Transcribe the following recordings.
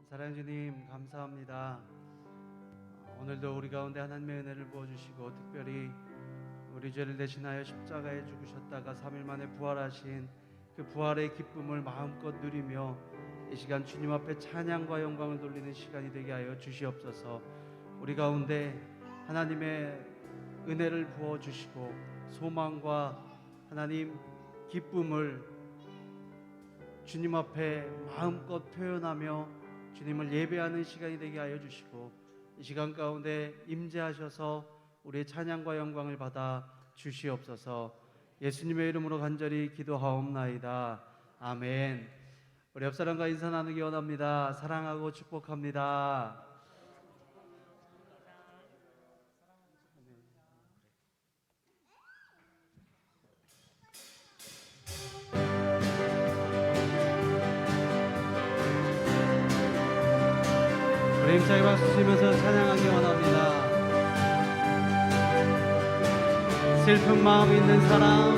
사랑하는 주님 감사합니다. 오늘도 우리 가운데 하나님의 은혜를 부어주시고 특별히 우리 죄를 대신하여 십자가에 죽으셨다가 3일 만에 부활하신 그 부활의 기쁨을 마음껏 누리며 이 시간 주님 앞에 찬양과 영광을 돌리는 시간이 되게 하여 주시옵소서. 우리 가운데 하나님의 은혜를 부어주시고 소망과 하나님 기쁨을 주님 앞에 마음껏 표현하며 주님을 예배하는 시간이 되게 하여 주시고 이 시간 가운데 임재하셔서 우리의 찬양과 영광을 받아 주시옵소서. 예수님의 이름으로 간절히 기도하옵나이다. 아멘. 우리 옆사람과 인사 나누기 원합니다. 사랑하고 축복합니다. 우리 힘차게 박수 치면서 찬양하기 원합니다. 슬픈 마음 있는 사람,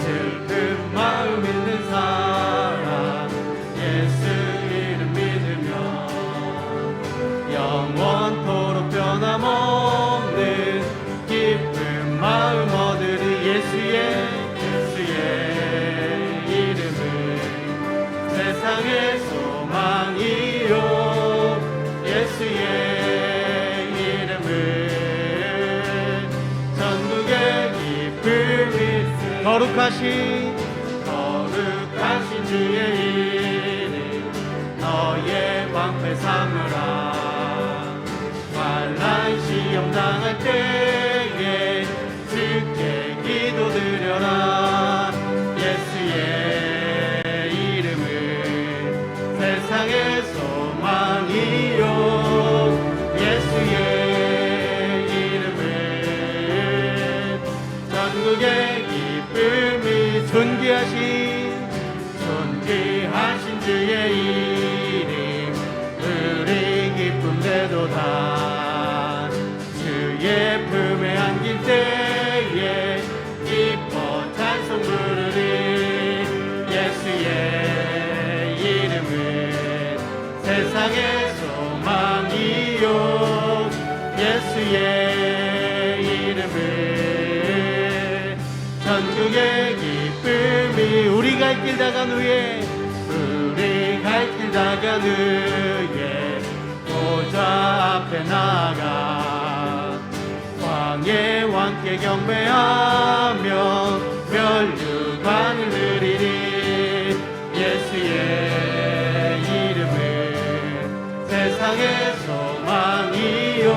슬픈 마음 있는 사람, 예수 이름 믿으며 영원토록 변함없는 기쁜 마음 얻으리. 예수의 이름은 세상의 소망이요 예수의 이름은 전국의 기쁨이 거룩하신 주의 이름 너의 방패 삼으라. 환난 시험 당할 때에 주께 기도드려라. 예수의 이름은 세상의 소망이요 예수의 이름은 전국의 기쁨이 존귀하신 주의 이름 우리 기쁨 되도다. 주의 품에 안길 때에 기뻐 찬송 부르리. 예수의 이름은 세상의 소망이요 예수의 이름은 전국의 기쁨이. 우리 갈 길 다간 후에 보좌 앞에 나가 왕의 왕께 경배하며 멸류관을 누리리. 예수의 이름은 세상의 소망이요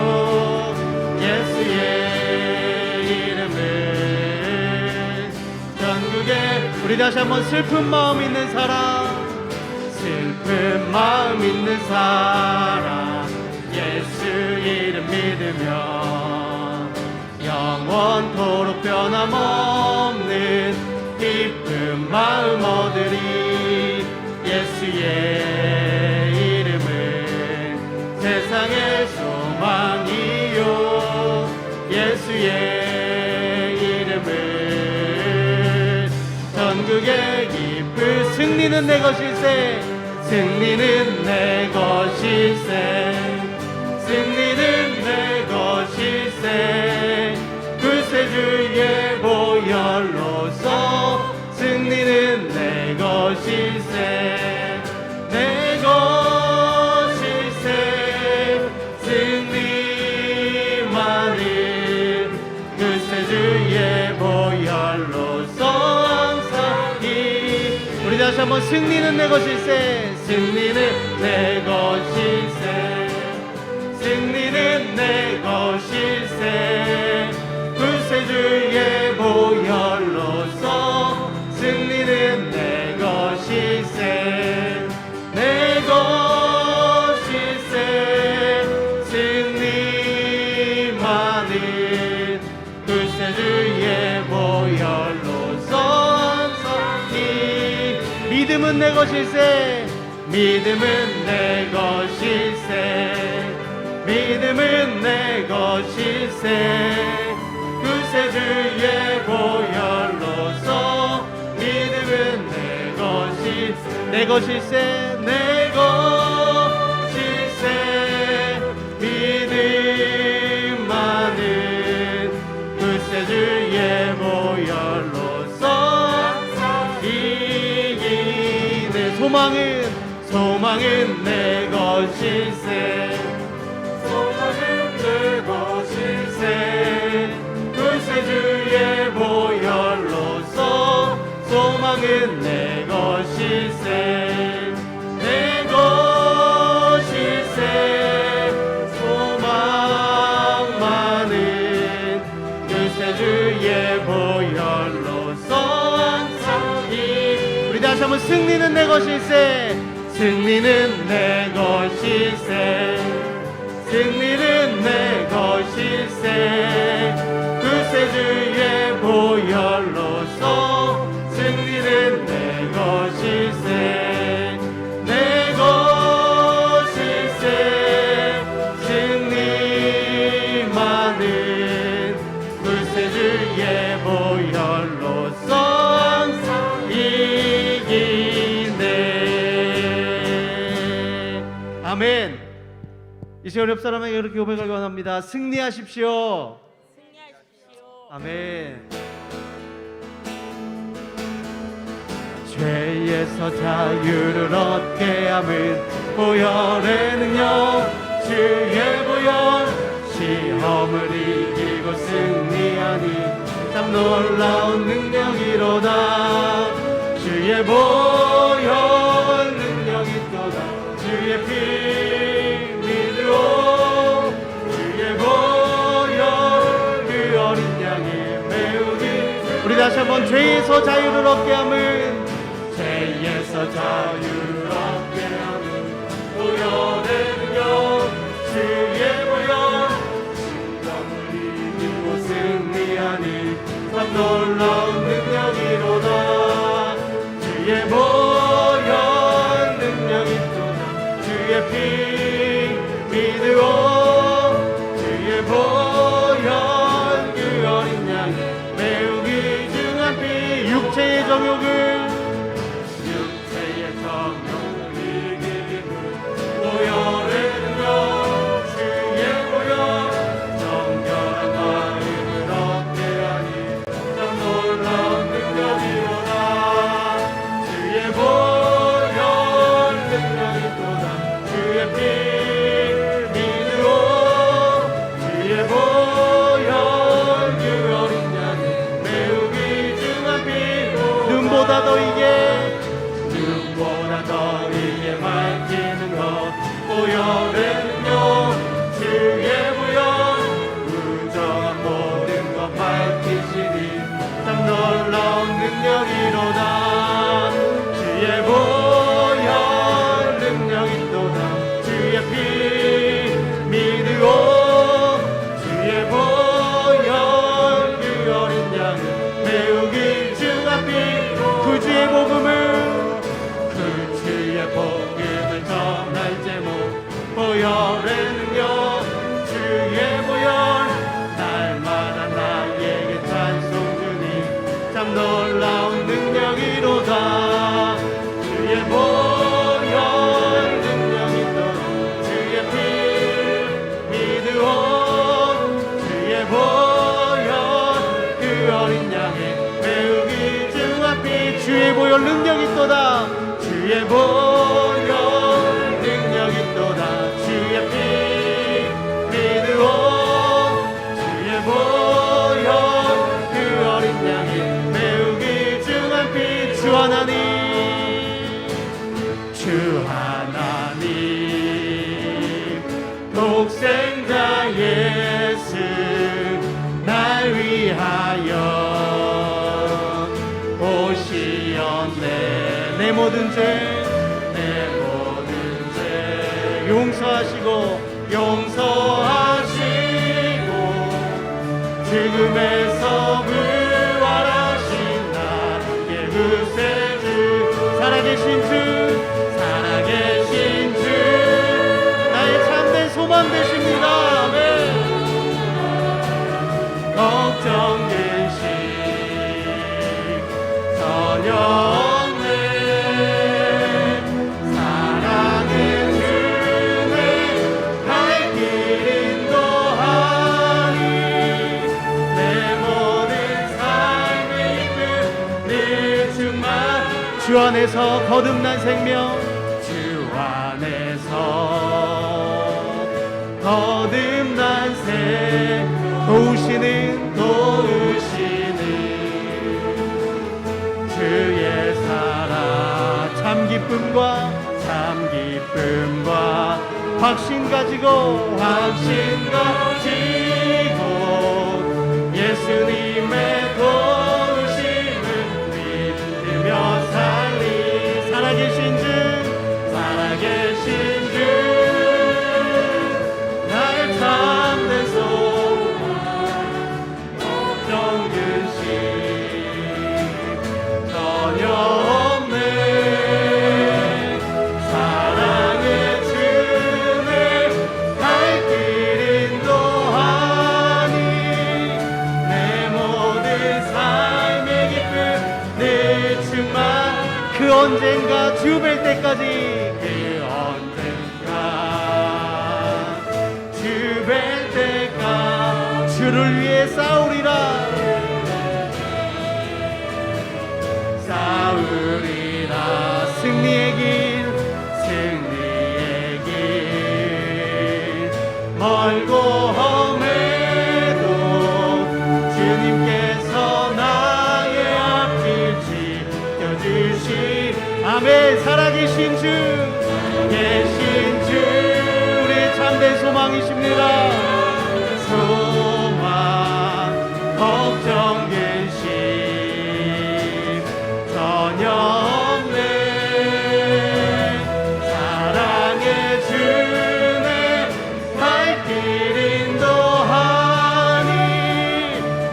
예수의 이름은 전국의. 우리 다시 한번 슬픈 마음 있는 사람, 슬픈 마음 있는 사람, 예수 이름 믿으며 영원토록 변함없는 기쁜 마음 얻으리. 예수의 이름은 세상의 소망이요 예수의 이름은 전국의 기쁨. 승리는 내 것일세, 승리는 내 것일세, 승리는 내 것일세. 구세주의 보혈로서 승리는 내 것일세, 내 것일세. 승리만은 구세주의 보혈로서. 우리 다시 한번 승리는 내 것일세, 승리는 내 것일세, 승리는 내 것일세. 구세주의 보혈로서 승리는 내 것일세, 내 것일세. 승리만은 구세주의 보혈로서. 믿음은 내 것일세, 믿음은 내 것일세, 믿음은 내 것일세. 구세주의 보혈로서 믿음은 내 것일세, 내 것일세, 내 것일세. 믿음 많은 글쎄 주의 보혈로서 이기네. 소망은 내 것일세. 소망은 내 것일세. 글쎄 주의 보혈로서 소망은 내 것일세. 내 것일세. 소망 많은 글쎄 주의 보혈로서 항상 우리 다시 한번 승리는 내 것일세. 승리는 내 것일세. 승리는 내 것일세. 글쎄 주의 보혈로서 승리는 내 것일세. 내 것일세. 승리 많은 글쎄 주의 보혈로서 항상 이기네. 아멘. 이 시간 옆 사람에게 이렇게 고백을 원합니다. 승리하십시오. 아멘. 죄에서 자유를 얻게 함은 보혈의 능력. 주의 보혈. 시험을 이기고 승리하니 참 놀라운 능력이로다. 주의 보혈 능력이 있도다. 주의 피 주의 보혈 그 어린 양의 메우기. 우리 다시 한번 죄에서 자유를 얻게 함은 죄에서 자유를 얻게 함은 보혈의 능력. 주의 보혈. 시험을 이기고 승리하니 참 놀라운 능력이로다. 주의 보혈 능력이 있도다. 주의 피 믿으오. 주의 보혈 그 어린 양이 매우 귀중한 피. 육체의 정욕을 이기는 보혈의 능력. 주의 보혈. 정결한 마음을 얻게 하니 참 놀라운 능력이로다. 주의 보혈 능력이 있도다. 주의 피 눈보다 더 이게 밝히는 것 보혈의 능력. 주의 보혈. 무정한 모든 것 밝히시니 참 놀라운 능력이로다. 주의 보혈 능력 있도다. 주의 피 믿으오. 주의 보혈 그 어린 양은 매우 귀중한 피. 구주의 복음을 전할 제목 보혈의 능력. 주의 보혈. 날마다 나에게 찬송 주니 참 놀라운 능력이로다. 주의 보혈 능력 있도다. 주의 피 믿으오. 주의 보혈 그 어린 양의 매우 귀중한 피. 주의 보혈 능력 있도다. 주의 보혈 능력 있도다. 주의 피 믿으오. 주의 보혈 그 어린 양이 매우 귀중한 피. 주 하나님. 주 하나님 독생자 예수 날 위하여 오시었네. 내 모든 죄 용서하시고 죽음에서 부활하신 나의 구세주. 살아계신 주 나의 참된 소망 되십니다. 아멘. 걱정되신 전혀 없네. 사랑 안에서 거듭난 생명, 주 안에서 거듭난 생명, 도우시는 주의 사랑, 참 기쁨과 확신 가지고 예수님의 도우심을 믿으며 살아계신 주 나의 참된 소망 걱정 근심 전혀 없네. 사랑의 주내 갈 길 인도하니 내 모든 삶의 기쁨 늘 충만. 그 언젠가 주 뵐 때까지, 주를 위해 싸우리라 승리의 길 멀고 험해도 주님께서 나의 앞길 지켜주시. 아멘. 살아계신 주 우리의 참된 소망이십니다. 소망 걱정 근심 전혀 없네. 사랑의 주내 갈 길 인도하니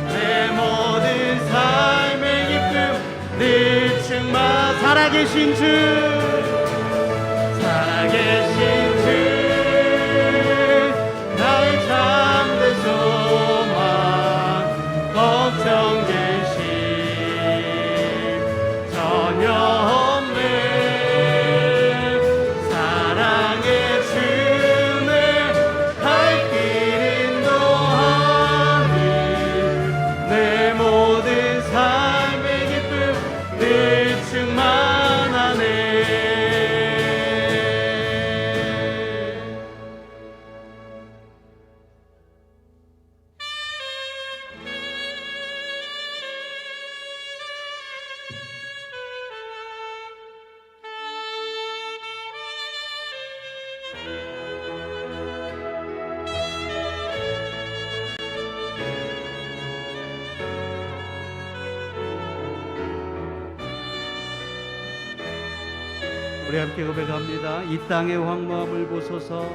내 모든 삶의 기쁨 늘 충만. 살아계신 주 나의 참된 소망 걱정 근심 전혀 없네. 사랑의 주내 갈 길 인도하니 내 모든 삶의 기쁨 늘 충만하네. 우리 함께 고백합니다. 이 땅의 황무함을 보소서.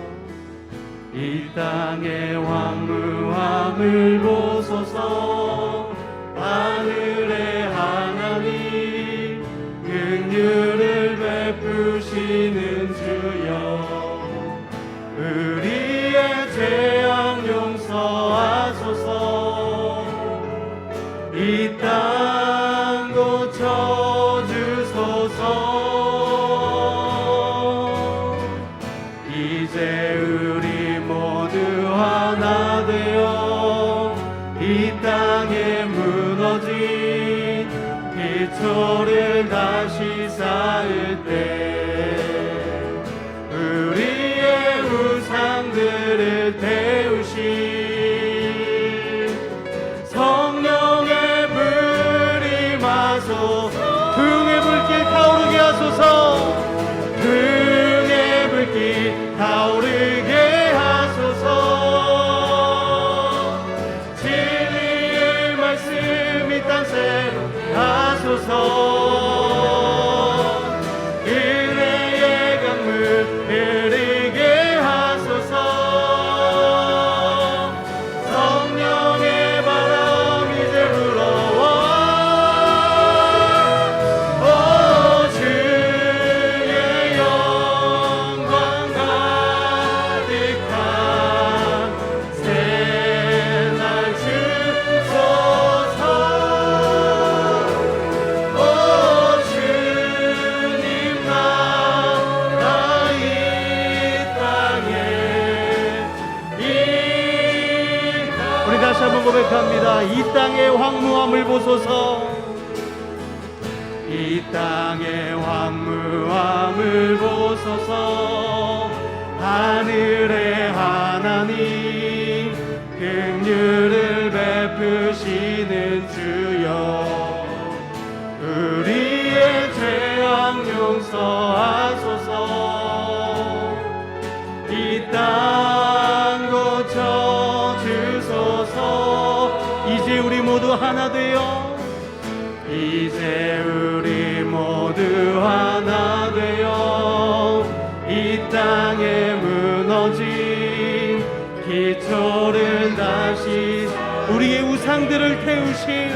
이 땅의 황무함을 보소서. 하늘의 하나님 긍휼을 베푸시는 주여, 우리의 죄악 용서하소서. 이 땅 고쳐주소서. 이제 우리 모두 하나 되어 이 땅에 무너진 기초를 다시 쌓을 때 우리의 우상들을 태우신 성령의 불이 임하소. 등의 불길 타오르게 하소서. 등의 불길 타오르게 하소서. 진리의 말씀 이 땅 새로 하소서. 은혜의 강물 흐르게 하소서. 성령의 바람 이제 불어와. 오 주의 영광 가득한 새날 주소서. 오 주님 나라 이 땅에 우리 다시 한번 고백합니다. 이 땅의 황무함을 보소서. 이 이 땅의 황무함을 보소서. 하늘의 하나님 긍휼을 베푸시는 주여, 우리의 죄악 용서하소서. 이 땅 고쳐 주소서. 이제 우리 모두 하나 되어, 이제 우리 모두 하나 되어 이 땅에 무너진 기초를 다시, 우리의 우상들을 태우신,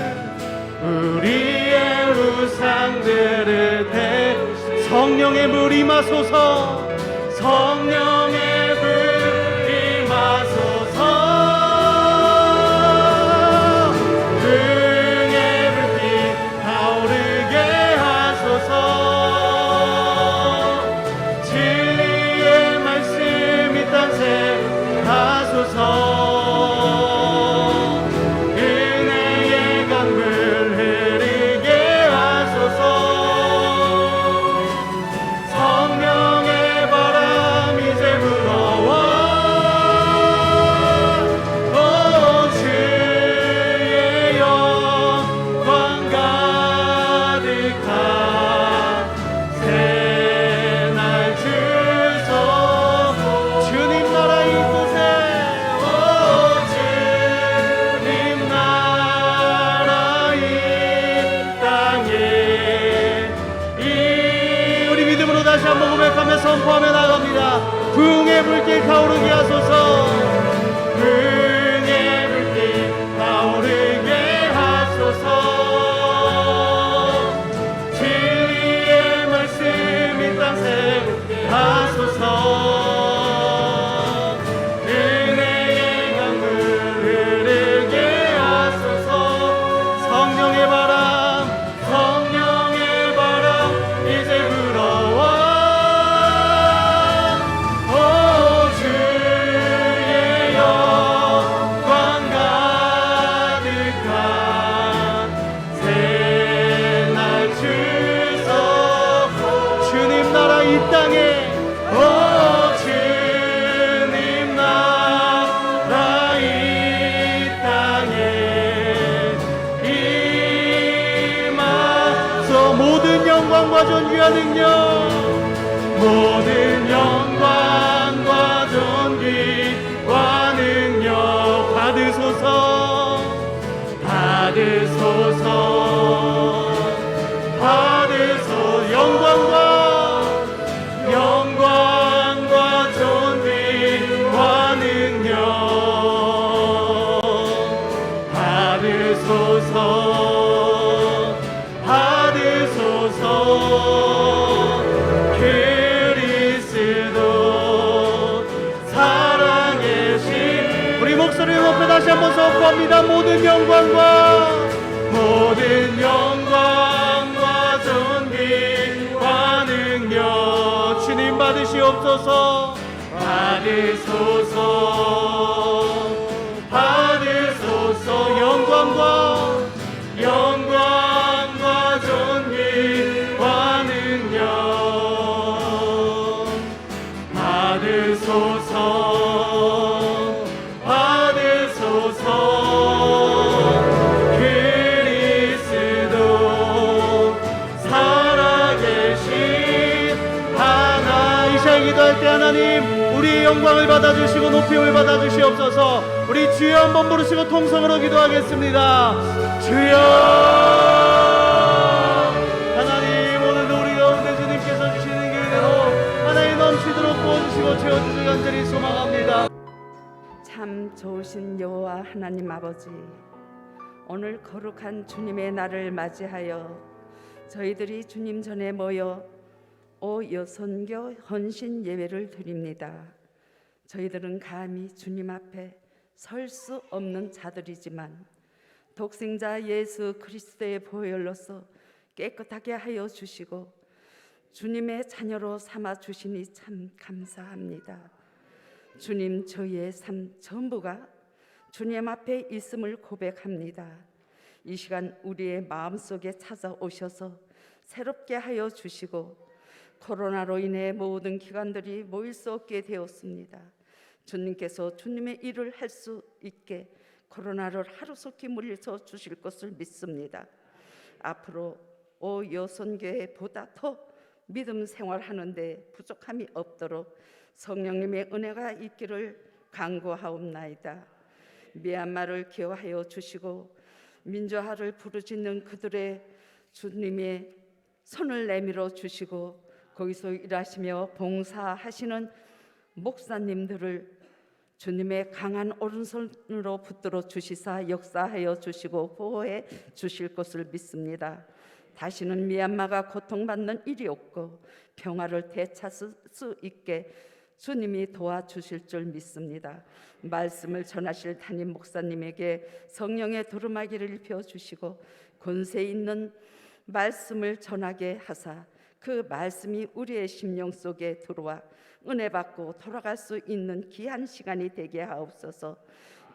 우리의 우상들을 태우신 성령의 물 임하소서. 성령의 물 임하소서. 등의 불빛 타오르게 하소서. 진리의 말씀 이 땅에 하소서. 은혜의 강물 흐르게 하소서. 성령의 바람 이제 불어와. 오 주의 영광 가득한 새날 주소서. 주님 나라 이곳에, 오 주님 나라 이 땅에. 우리 믿음으로 다시 한번 고백하며 선포하며 나갑니다. 부흥의 불길 타오르게 하소서. 부흥의 불길 타오르게 하소서. 진리의 말씀 이 땅에 하소서. 은혜의 강물 흐르게 하소서. 성령의 바람, 성령의 바람 이제 불어와. 오 주의 영광 가득한 새날 주소서. 주님 나라 이 땅에, 오 주님 나라 이 땅에 임하소. 모든 영광과 존귀와 능력, 모든 영광과 존귀와 능력 받으소서. 받으소서. 받으소서. 영광과 존귀와 능력 받으소서. 받으소서. 그리스도 살아계신, 우리 목소리를 높여 다시 한번 선포합니다. 모든 영광과 존귀와 능력 주님 받으시옵소서. 받으소서. 받으소서. 영광과 존귀와 능력 받으소서. 받으소서. 그리스도 살아계신 하나. 이 시간 기도할 때 하나님 우리의 영광을 받아주시고 높임을 받아주시옵소서. 우리 주여 한번 부르시고 통성으로 기도하겠습니다. 주여. 하나님 오늘도 우리 가운데 주님께서 주시는 그대로 하나님 넘치도록 부어주시고 채워주시기 간절히 소망합니다. 참 좋으신 여호와 하나님 아버지, 오늘 거룩한 주님의 날을 맞이하여 저희들이 주님 전에 모여 오여선교 헌신 예배를 드립니다. 저희들은 감히 주님 앞에 설 수 없는 자들이지만 독생자 예수 그리스도의 보혈로서 깨끗하게 하여 주시고 주님의 자녀로 삼아 주시니 참 감사합니다. 주님, 저희의 삶 전부가 주님 앞에 있음을 고백합니다. 이 시간 우리의 마음속에 찾아오셔서 새롭게 하여 주시고 코로나로 인해 모든 기관들이 모일 수 없게 되었습니다. 주님께서 주님의 일을 할 수 있게 코로나를 하루속히 물리쳐 주실 것을 믿습니다. 앞으로 오여선교회 보다 더 믿음 생활하는데 부족함이 없도록 성령님의 은혜가 있기를 간구하옵나이다. 미얀마를 기여하여 주시고 민주화를 부르짖는 그들의 주님의 손을 내밀어 주시고 거기서 일하시며 봉사하시는 목사님들을 주님의 강한 오른손으로 붙들어 주시사 역사하여 주시고 보호해 주실 것을 믿습니다. 다시는 미얀마가 고통받는 일이 없고 평화를 되찾을 수 있게 주님이 도와주실 줄 믿습니다. 말씀을 전하실 담임 목사님에게 성령의 두루마기를 입혀 주시고 권세 있는 말씀을 전하게 하사 그 말씀이 우리의 심령 속에 들어와 은혜 받고 돌아갈 수 있는 귀한 시간이 되게 하옵소서.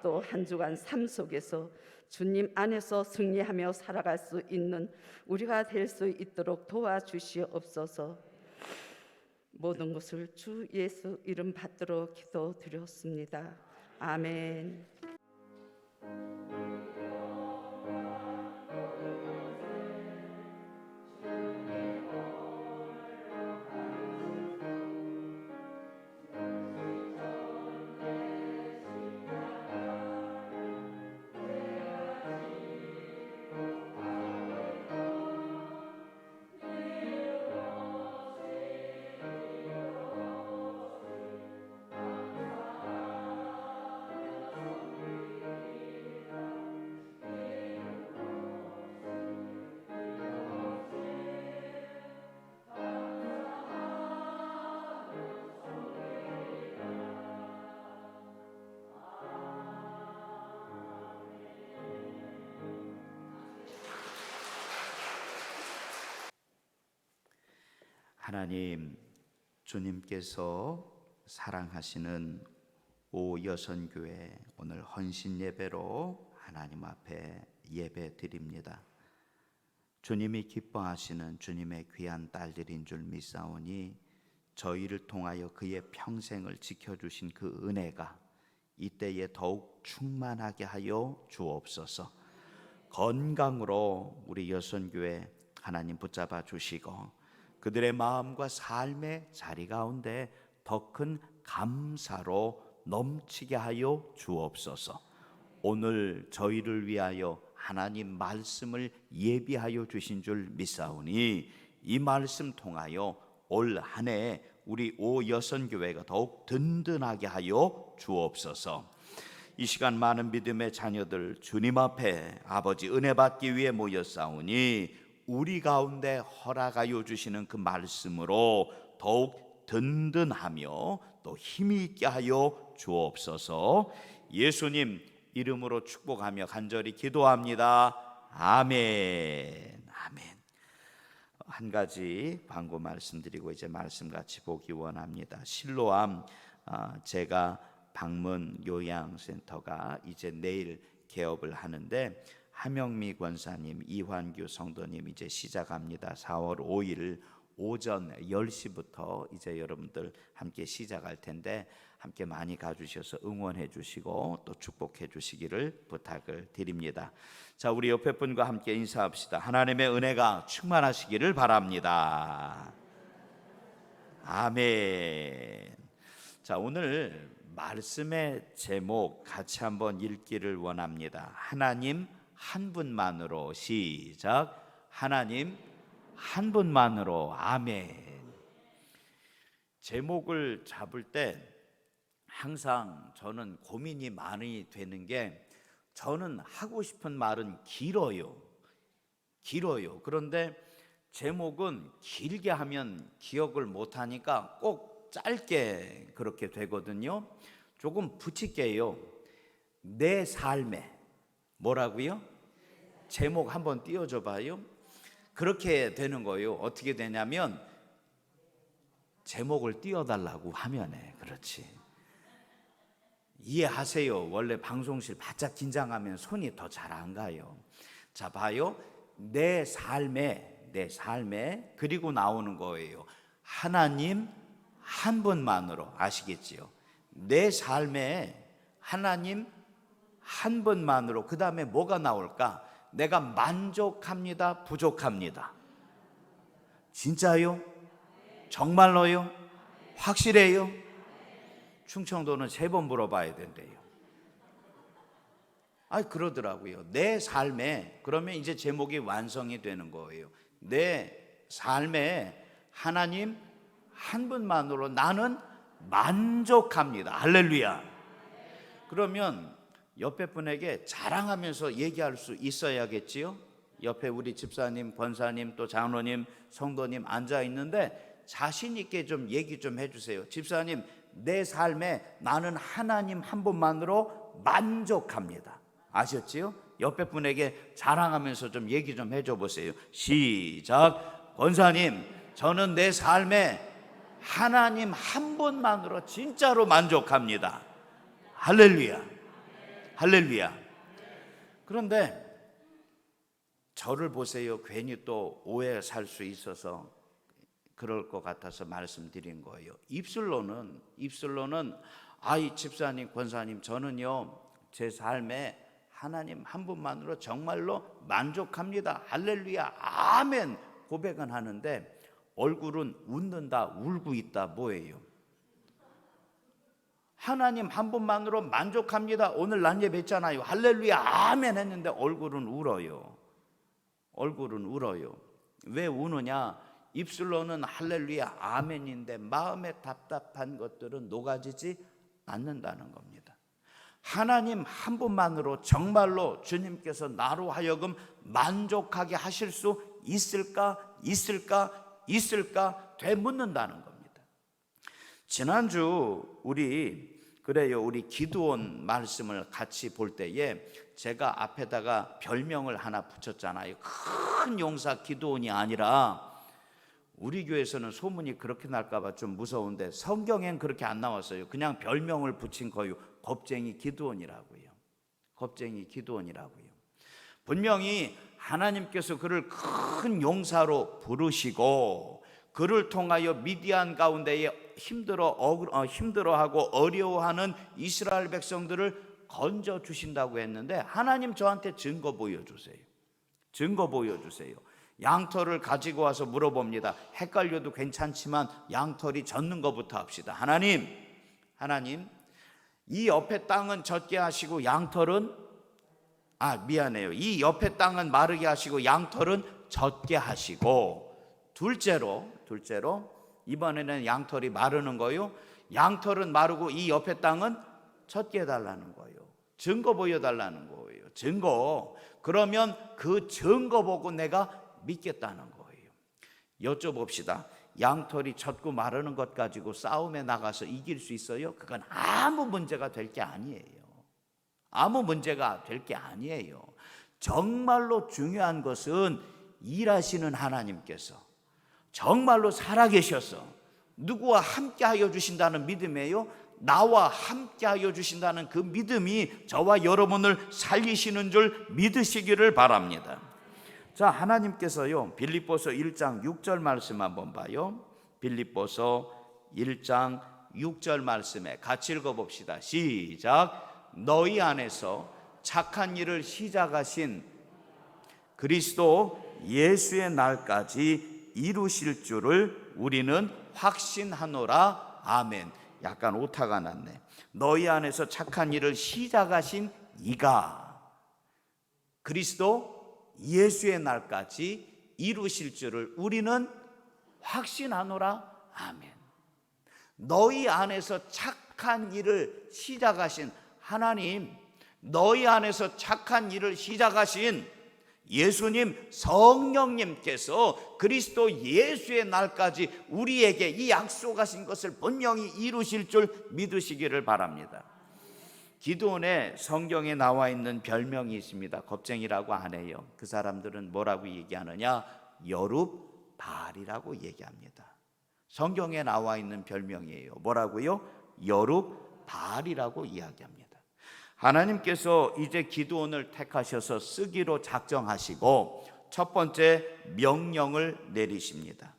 또 한 주간 삶 속에서 주님 안에서 승리하며 살아갈 수 있는 우리가 될 수 있도록 도와주시옵소서. 모든 것을 주 예수 이름 받들어 기도드렸습니다. 아멘. 하나님, 주님께서 사랑하시는 오여선교회 오늘 헌신 예배로 하나님 앞에 예배 드립니다. 주님이 기뻐하시는 주님의 귀한 딸들인 줄 믿사오니 저희를 통하여 그의 평생을 지켜주신 그 은혜가 이때에 더욱 충만하게 하여 주옵소서. 건강으로 우리 여선교회 하나님 붙잡아 주시고 그들의 마음과 삶의 자리 가운데 더 큰 감사로 넘치게 하여 주옵소서. 오늘 저희를 위하여 하나님 말씀을 예비하여 주신 줄 믿사오니 이 말씀 통하여 올 한 해 우리 오여선교회가 더욱 든든하게 하여 주옵소서. 이 시간 많은 믿음의 자녀들 주님 앞에 아버지 은혜 받기 위해 모였사오니 우리 가운데 허락하여 주시는 그 말씀으로 더욱 든든하며 또 힘이 있게 하여 주옵소서. 예수님 이름으로 축복하며 간절히 기도합니다. 아멘. 아멘. 한 가지 방구 말씀드리고 이제 말씀 같이 보기 원합니다. 실로암 제가 방문 요양센터가 이제 내일 개업을 하는데 하명미 권사님, 이환규 성도님 이제 시작합니다. 4월 5일 오전 10시부터 이제 여러분들 함께 시작할 텐데 함께 많이 가주셔서 응원해 주시고 또 축복해 주시기를 부탁을 드립니다. 자, 우리 옆에 분과 함께 인사합시다. 하나님의 은혜가 충만하시기를 바랍니다. 아멘. 자, 오늘 말씀의 제목 같이 한번 읽기를 원합니다. 하나님 한 분만으로. 시작. 하나님 한 분만으로. 아멘. 제목을 잡을 때 항상 저는 고민이 많이 되는 게 저는 하고 싶은 말은 길어요. 그런데 제목은 길게 하면 기억을 못 하니까 꼭 짧게 그렇게 되거든요. 조금 붙일게요. 내 삶에. 뭐라고요? 제목 한번 띄워줘 봐요. 그렇게 되는 거예요. 어떻게 되냐면 제목을 띄워달라고 화면에. 그렇지. 이해하세요. 원래 방송실 바짝 긴장하면 손이 더 잘 안 가요. 자, 봐요. 내 삶에 내 삶에. 그리고 나오는 거예요. 하나님 한 분만으로. 아시겠지요? 내 삶에 하나님 한 분만으로. 그 다음에 뭐가 나올까? 내가 만족합니다, 부족합니다? 진짜요? 정말로요? 확실해요? 충청도는 3번 물어봐야 된대요. 그러더라고요. 내 삶에. 그러면 이제 제목이 완성이 되는 거예요. 내 삶에 하나님 한 분만으로 나는 만족합니다. 할렐루야. 그러면 옆에 분에게 자랑하면서 얘기할 수 있어야겠지요? 옆에 우리 집사님, 권사님, 또 장로님, 성도님 앉아 있는데 자신 있게 좀 얘기 좀 해주세요. 집사님, 내 삶에 나는 하나님 한 분만으로 만족합니다. 아셨지요? 옆에 분에게 자랑하면서 좀 얘기 좀 해줘 보세요. 시작. 권사님, 저는 내 삶에 하나님 한 분만으로 진짜로 만족합니다. 할렐루야. 할렐루야. 그런데 저를 보세요. 괜히 또 오해 살 수 있어서 그럴 것 같아서 말씀드린 거예요. 입술로는 집사님, 권사님, 저는요 제 삶에 하나님 한 분만으로 정말로 만족합니다. 할렐루야, 아멘 고백은 하는데 얼굴은 웃는다, 울고 있다. 뭐예요? 하나님 한 분만으로 만족합니다. 오늘 난 예배했잖아요. 할렐루야, 아멘 했는데 얼굴은 울어요. 얼굴은 울어요. 왜 우느냐? 입술로는 할렐루야, 아멘인데 마음에 답답한 것들은 녹아지지 않는다는 겁니다. 하나님 한 분만으로 정말로 주님께서 나로 하여금 만족하게 하실 수 있을까 되묻는다는 겁니다. 지난주 우리 기드온 말씀을 같이 볼 때에 제가 앞에다가 별명을 하나 붙였잖아요. 큰 용사 기드온이 아니라, 우리 교회에서는 소문이 그렇게 날까 봐 좀 무서운데 성경엔 그렇게 안 나왔어요. 그냥 별명을 붙인 거예요. 겁쟁이 기드온이라고요. 겁쟁이 기드온이라고요. 분명히 하나님께서 그를 큰 용사로 부르시고 그를 통하여 미디안 가운데에 힘들어하고 어려워하는 이스라엘 백성들을 건져 주신다고 했는데, 하나님 저한테 증거 보여주세요. 증거 보여주세요. 양털을 가지고 와서 물어봅니다. 헷갈려도 괜찮지만 양털이 젖는 것부터 합시다. 하나님, 이 옆에 땅은 젖게 하시고 양털은 이 옆에 땅은 마르게 하시고 양털은 젖게 하시고, 둘째로 이번에는 양털이 마르는 거요. 양털은 마르고 이 옆에 땅은 젖게 해달라는 거예요. 증거 보여달라는 거예요. 증거. 그러면 그 증거 보고 내가 믿겠다는 거예요. 여쭤봅시다. 양털이 젖고 마르는 것 가지고 싸움에 나가서 이길 수 있어요? 그건 아무 문제가 될 게 아니에요. 아무 문제가 될 게 아니에요. 정말로 중요한 것은 일하시는 하나님께서 정말로 살아계셔서 누구와 함께하여 주신다는 믿음이에요. 나와 함께하여 주신다는 그 믿음이 저와 여러분을 살리시는 줄 믿으시기를 바랍니다. 자, 하나님께서요 빌립보서 1장 6절 말씀 한번 봐요. 빌립보서 1장 6절 말씀에 같이 읽어봅시다. 시작. 너희 안에서 착한 일을 시작하신 그리스도 예수의 날까지 이루실 줄을 우리는 확신하노라. 아멘. 약간 오타가 났네. 너희 안에서 착한 일을 시작하신 이가 그리스도 예수의 날까지 이루실 줄을 우리는 확신하노라. 아멘. 너희 안에서 착한 일을 시작하신 하나님, 너희 안에서 착한 일을 시작하신 예수님, 성령님께서 그리스도 예수의 날까지 우리에게 이 약속하신 것을 분명히 이루실 줄 믿으시기를 바랍니다. 기드온의 성경에 나와 있는 별명이 있습니다. 겁쟁이라고 안 해요. 그 사람들은 뭐라고 얘기하느냐? 여룹바알이라고 얘기합니다. 성경에 나와 있는 별명이에요. 뭐라고요? 여룹바알이라고 이야기합니다. 하나님께서 이제 기드온을 택하셔서 쓰기로 작정하시고 첫 번째 명령을 내리십니다.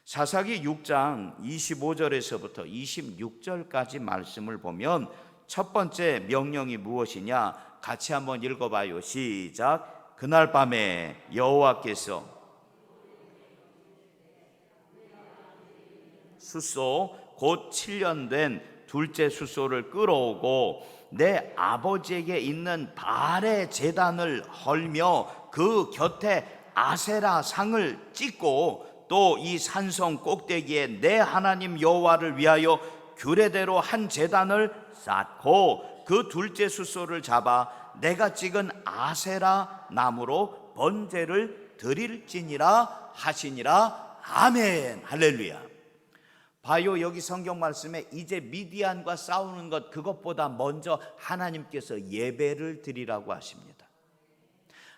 사사기 6장 25절에서부터 26절까지 말씀을 보면 첫 번째 명령이 무엇이냐? 같이 한번 읽어봐요. 시작. 그날 밤에 여호와께서 숫소 곧 7년 된 둘째 숫소를 끌어오고 내 아버지에게 있는 발의 제단을 헐며 그 곁에 아세라 상을 찍고 또 이 산성 꼭대기에 내 하나님 여호와를 위하여 규례대로 한 제단을 쌓고 그 둘째 숫소를 잡아 내가 찍은 아세라 나무로 번제를 드릴지니라 하시니라. 아멘. 할렐루야. 봐요, 여기 성경 말씀에 이제 미디안과 싸우는 것, 그것보다 먼저 하나님께서 예배를 드리라고 하십니다.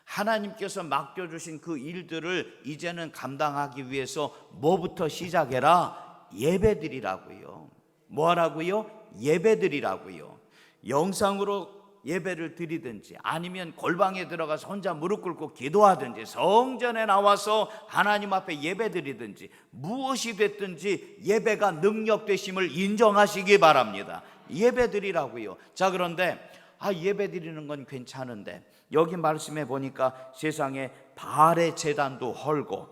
하나님께서 맡겨주신 그 일들을 이제는 감당하기 위해서 뭐부터 시작해라? 예배 드리라고요. 뭐 하라고요? 예배 드리라고요. 영상으로 예배를 드리든지 아니면 골방에 들어가서 혼자 무릎 꿇고 기도하든지 성전에 나와서 하나님 앞에 예배 드리든지 무엇이 됐든지 예배가 능력 되심을 인정하시기 바랍니다. 예배 드리라고요. 자, 그런데 예배 드리는 건 괜찮은데 여기 말씀해 보니까 세상에 바알의 제단도 헐고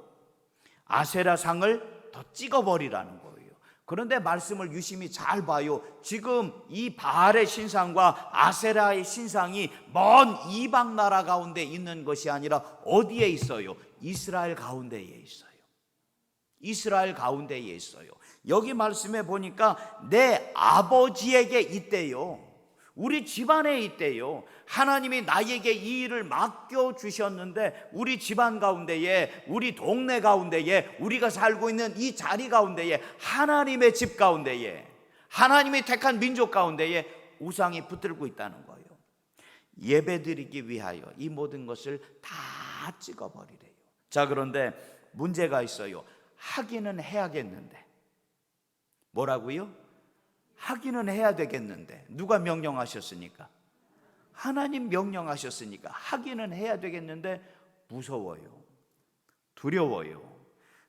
아세라 상을 더 찍어버리라는 거예요. 그런데 말씀을 유심히 잘 봐요. 지금 이 바알의 신상과 아세라의 신상이 먼 이방 나라 가운데 있는 것이 아니라 어디에 있어요? 이스라엘 가운데에 있어요. 이스라엘 가운데에 있어요. 여기 말씀해 보니까 내 아버지에게 있대요. 우리 집안에 있대요. 하나님이 나에게 이 일을 맡겨주셨는데 우리 집안 가운데에, 우리 동네 가운데에, 우리가 살고 있는 이 자리 가운데에, 하나님의 집 가운데에, 하나님이 택한 민족 가운데에 우상이 붙들고 있다는 거예요. 예배드리기 위하여 이 모든 것을 다 찍어버리래요. 자, 그런데 문제가 있어요. 하기는 해야겠는데. 뭐라고요? 하기는 해야 되겠는데 누가 명령하셨습니까? 하나님 명령하셨으니까 하기는 해야 되겠는데 무서워요. 두려워요.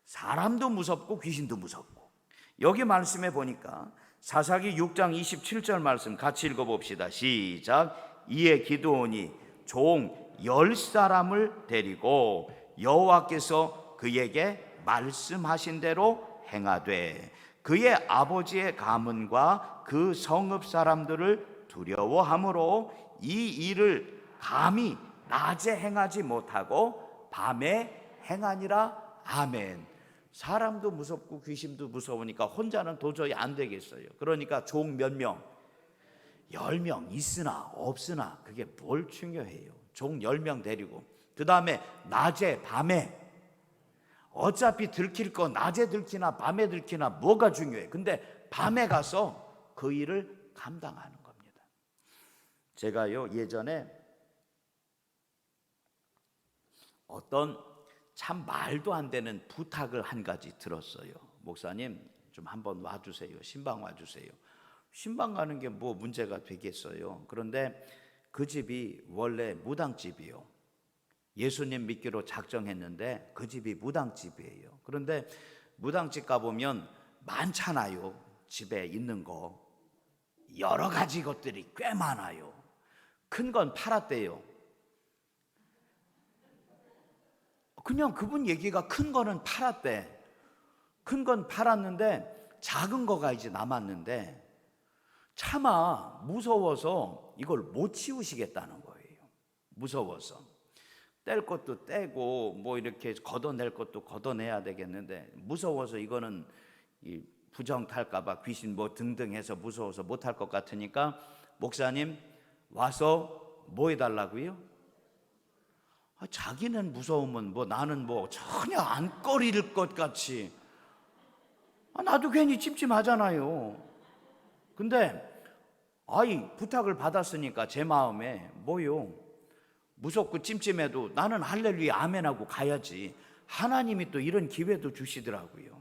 사람도 무섭고 귀신도 무섭고. 여기 말씀해 보니까 사사기 6장 27절 말씀 같이 읽어봅시다. 시작. 이에 기드온이 종 10사람을 데리고 여호와께서 그에게 말씀하신 대로 행하되 그의 아버지의 가문과 그 성읍 사람들을 두려워함으로 이 일을 감히 낮에 행하지 못하고 밤에 행하니라. 아멘. 사람도 무섭고 귀신도 무서우니까 혼자는 도저히 안 되겠어요. 그러니까 종 몇 명? 10명 있으나 없으나 그게 뭘 중요해요. 종 10명 데리고 그 다음에 낮에 밤에 어차피 들킬 거 낮에 들키나 밤에 들키나 뭐가 중요해. 근데 밤에 가서 그 일을 감당하는 겁니다. 제가요 예전에 어떤 참 말도 안 되는 부탁을 한 가지 들었어요. 목사님 좀 한번 와주세요. 신방 와주세요. 신방 가는 게 뭐 문제가 되겠어요. 그런데 그 집이 원래 무당집이요. 예수님 믿기로 작정했는데 그 집이 무당집이에요. 그런데 무당집 가보면 많잖아요. 집에 있는 거 여러 가지 것들이 꽤 많아요. 큰 건 팔았대요. 그냥 그분 얘기가 큰 거는 팔았대. 큰 건 팔았는데 작은 거가 이제 남았는데 차마 무서워서 이걸 못 치우시겠다는 거예요. 무서워서 뗄 것도 떼고 뭐 이렇게 걷어낼 것도 걷어내야 되겠는데 무서워서 이거는 이 부정 탈까봐 귀신 뭐 등등 해서 무서워서 못할 것 같으니까 목사님 와서 뭐 해달라고요? 자기는 무서우면 뭐 나는 뭐 전혀 안 꺼릴 것 같이 나도 괜히 찜찜하잖아요. 근데 부탁을 받았으니까 제 마음에 뭐요? 무섭고 찜찜해도 나는 할렐루야 아멘하고 가야지. 하나님이 또 이런 기회도 주시더라고요.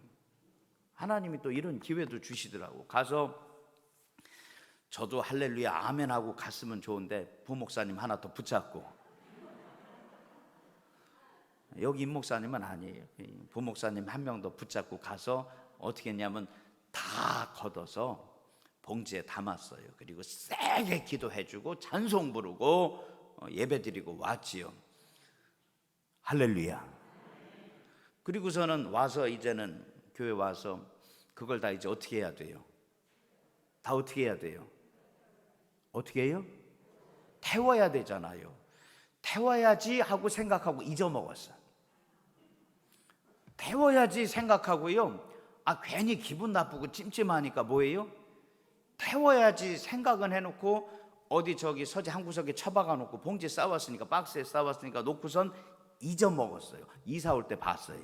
하나님이 또 이런 기회도 주시더라고. 가서 저도 할렐루야 아멘하고 갔으면 좋은데 부목사님 하나 더 붙잡고 여기 임 목사님은 아니에요. 부목사님 한 명도 붙잡고 가서 어떻게 했냐면 다 걷어서 봉지에 담았어요. 그리고 세게 기도해주고 찬송 부르고 예배드리고 왔지요. 할렐루야. 그리고서는 와서 이제는 교회 와서 그걸 다 이제 어떻게 해야 돼요? 다 어떻게 해야 돼요? 어떻게 해요? 태워야 되잖아요. 태워야지 하고 생각하고 잊어먹었어요. 태워야지 생각하고요. 괜히 기분 나쁘고 찜찜하니까 뭐예요? 태워야지 생각은 해놓고 어디 저기 서재 한 구석에 처박아 놓고 봉지에 싸왔으니까 박스에 싸왔으니까 놓고선 잊어먹었어요. 이사 올 때 봤어요.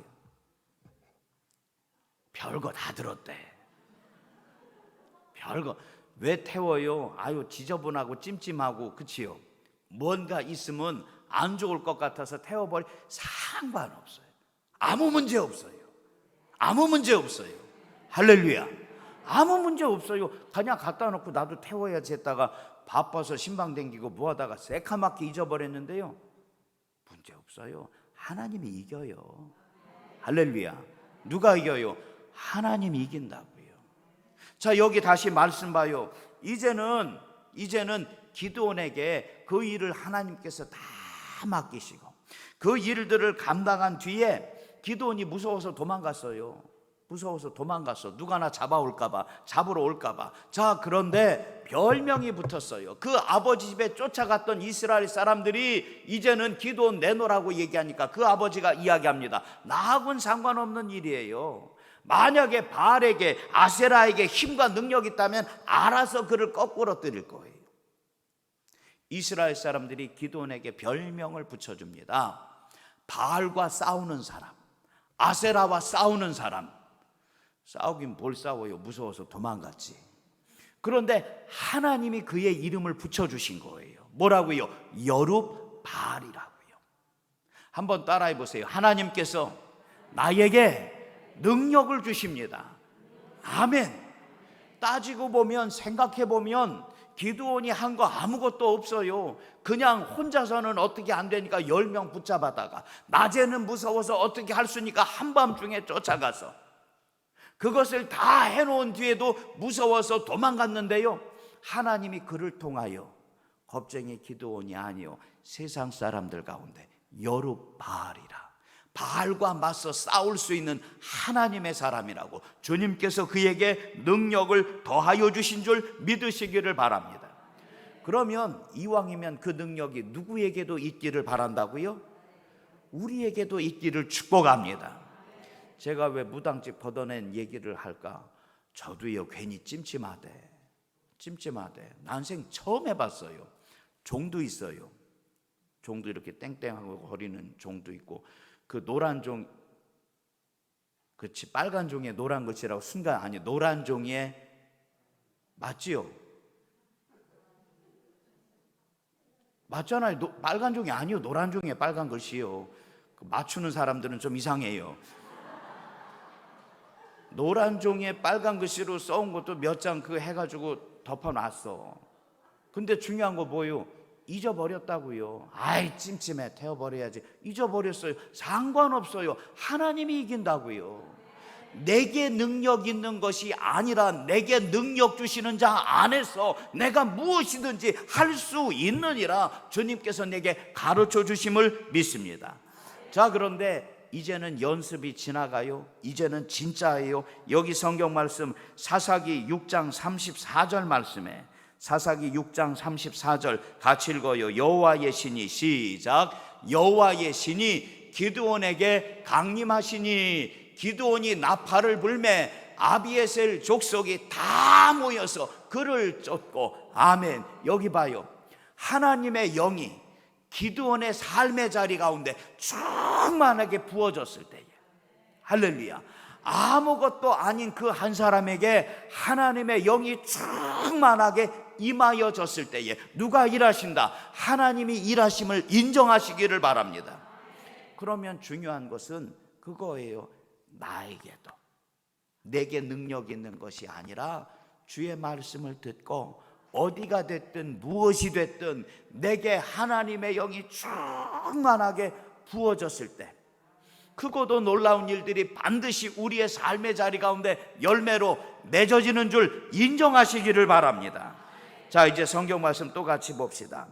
별거 다 들었대. 별거. 왜 태워요? 아유 지저분하고 찜찜하고 그치요? 뭔가 있으면 안 좋을 것 같아서 태워버리. 상관없어요. 아무 문제 없어요. 아무 문제 없어요. 할렐루야. 아무 문제 없어요. 그냥 갖다 놓고 나도 태워야지 했다가 바빠서 신방 댕기고 뭐하다가 새카맣게 잊어버렸는데요, 문제 없어요. 하나님이 이겨요. 할렐루야. 누가 이겨요? 하나님이 이긴다고요. 자, 여기 다시 말씀 봐요. 이제는 기드온에게 그 일을 하나님께서 다 맡기시고 그 일들을 감당한 뒤에 기드온이 무서워서 도망갔어요. 무서워서 도망갔어. 누가 나 잡아올까봐, 잡으러 올까봐. 자, 그런데 별명이 붙었어요. 그 아버지 집에 쫓아갔던 이스라엘 사람들이 이제는 기드온 내놓으라고 얘기하니까 그 아버지가 이야기합니다. 나하고는 상관없는 일이에요. 만약에 바알에게, 아세라에게 힘과 능력이 있다면 알아서 그를 거꾸로 때릴 거예요. 이스라엘 사람들이 기드온에게 별명을 붙여줍니다. 바알과 싸우는 사람, 아세라와 싸우는 사람. 싸우긴 뭘 싸워요? 무서워서 도망갔지. 그런데 하나님이 그의 이름을 붙여주신 거예요. 뭐라고요? 여룹바알이라고요. 한번 따라해 보세요. 하나님께서 나에게 능력을 주십니다. 아멘. 따지고 보면, 생각해 보면 기드온이 한 거 아무것도 없어요. 그냥 혼자서는 어떻게 안 되니까 10명 붙잡아다가, 낮에는 무서워서 어떻게 할 수니까 한밤중에 쫓아가서 그것을 다 해놓은 뒤에도 무서워서 도망갔는데요, 하나님이 그를 통하여 겁쟁이 기드온이 아니요, 세상 사람들 가운데 여룹바알이라, 바알과 맞서 싸울 수 있는 하나님의 사람이라고 주님께서 그에게 능력을 더하여 주신 줄 믿으시기를 바랍니다. 그러면 이왕이면 그 능력이 누구에게도 있기를 바란다고요? 우리에게도 있기를 축복합니다. 제가 왜 무당집 걷어낸 얘기를 할까? 저도요, 괜히 찜찜하대. 난생 처음 해봤어요. 종도 있어요. 종도 이렇게 땡땡하고 거리는 종도 있고, 그 노란 종, 그치, 빨간 종에 노란 글씨라고 순간, 아니, 노란 종에, 맞지요? 맞잖아요. 빨간 종이 아니요, 노란 종에 빨간 글씨요. 맞추는 사람들은 좀 이상해요. 노란 종이에 빨간 글씨로 써온 것도 몇 장 그거 해가지고 덮어놨어. 근데 중요한 거 뭐예요? 잊어버렸다고요. 아이 찜찜해, 태워버려야지. 잊어버렸어요. 상관없어요. 하나님이 이긴다고요. 내게 능력 있는 것이 아니라 내게 능력 주시는 자 안에서 내가 무엇이든지 할 수 있느니라 주님께서 내게 가르쳐 주심을 믿습니다. 자, 그런데 이제는 연습이 지나가요. 이제는 진짜예요. 여기 성경 말씀 사사기 6장 34절 말씀에, 사사기 6장 34절 같이 읽어요. 여호와의 신이, 시작. 여호와의 신이 기드온에게 강림하시니 기드온이 나팔을 불매 아비에셀 족속이 다 모여서 그를 쫓고. 아멘. 여기 봐요. 하나님의 영이 기드온의 삶의 자리 가운데 충만하게 부어졌을 때에, 할렐루야, 아무것도 아닌 그 한 사람에게 하나님의 영이 충만하게 임하여졌을 때에 누가 일하신다? 하나님이 일하심을 인정하시기를 바랍니다. 그러면 중요한 것은 그거예요. 나에게도 내게 능력 있는 것이 아니라 주의 말씀을 듣고 어디가 됐든 무엇이 됐든 내게 하나님의 영이 충만하게 부어졌을 때, 크고도 놀라운 일들이 반드시 우리의 삶의 자리 가운데 열매로 맺어지는 줄 인정하시기를 바랍니다. 자, 이제 성경 말씀 또 같이 봅시다.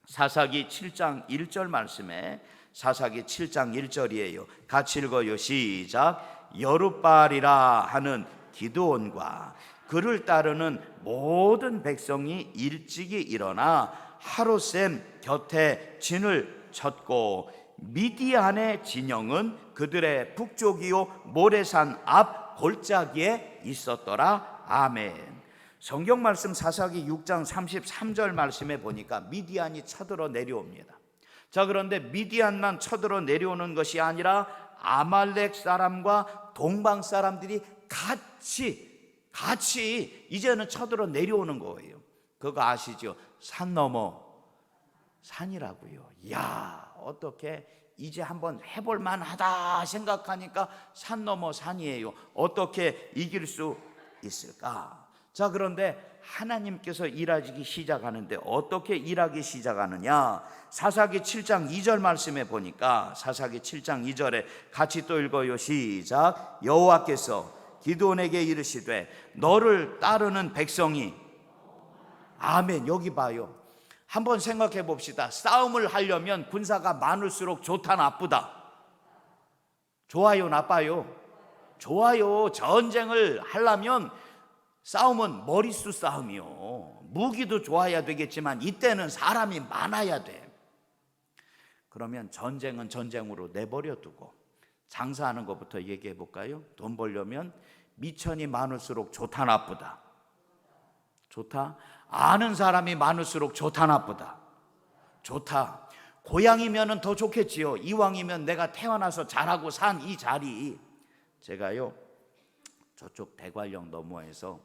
사사기 7장 1절 말씀에, 사사기 7장 1절이에요. 같이 읽어요. 시작. 여룻바알이라 하는 기드온과 그를 따르는 모든 백성이 일찍이 일어나 하룻샘 곁에 진을 쳤고 미디안의 진영은 그들의 북쪽이요 모레산 앞 골짜기에 있었더라. 아멘. 성경 말씀 사사기 6장 33절 말씀에 보니까 미디안이 쳐들어 내려옵니다. 자, 그런데 미디안만 쳐들어 내려오는 것이 아니라 아말렉 사람과 동방 사람들이 같이 이제는 쳐들어 내려오는 거예요. 그거 아시죠? 산 넘어 산이라고요. 야, 어떻게 이제 한번 해볼 만하다 생각하니까 산 넘어 산이에요. 어떻게 이길 수 있을까? 자, 그런데 하나님께서 일하기 시작하는데 어떻게 일하기 시작하느냐? 사사기 7장 2절 말씀에 보니까, 사사기 7장 2절에 같이 또 읽어요. 시작. 여호와께서 기드온에게 이르시되 너를 따르는 백성이, 아멘. 여기 봐요. 한번 생각해 봅시다. 싸움을 하려면 군사가 많을수록 좋다 나쁘다? 좋아요 나빠요? 좋아요. 전쟁을 하려면 싸움은 머릿수 싸움이요. 무기도 좋아야 되겠지만 이때는 사람이 많아야 돼. 그러면 전쟁은 전쟁으로 내버려 두고 장사하는 것부터 얘기해 볼까요? 돈 벌려면 미천이 많을수록 좋다 나쁘다? 좋다. 아는 사람이 많을수록 좋다 나쁘다? 좋다. 고향이면 더 좋겠지요. 이왕이면 내가 태어나서 자라고 산 이 자리. 제가요 저쪽 대관령 너머에서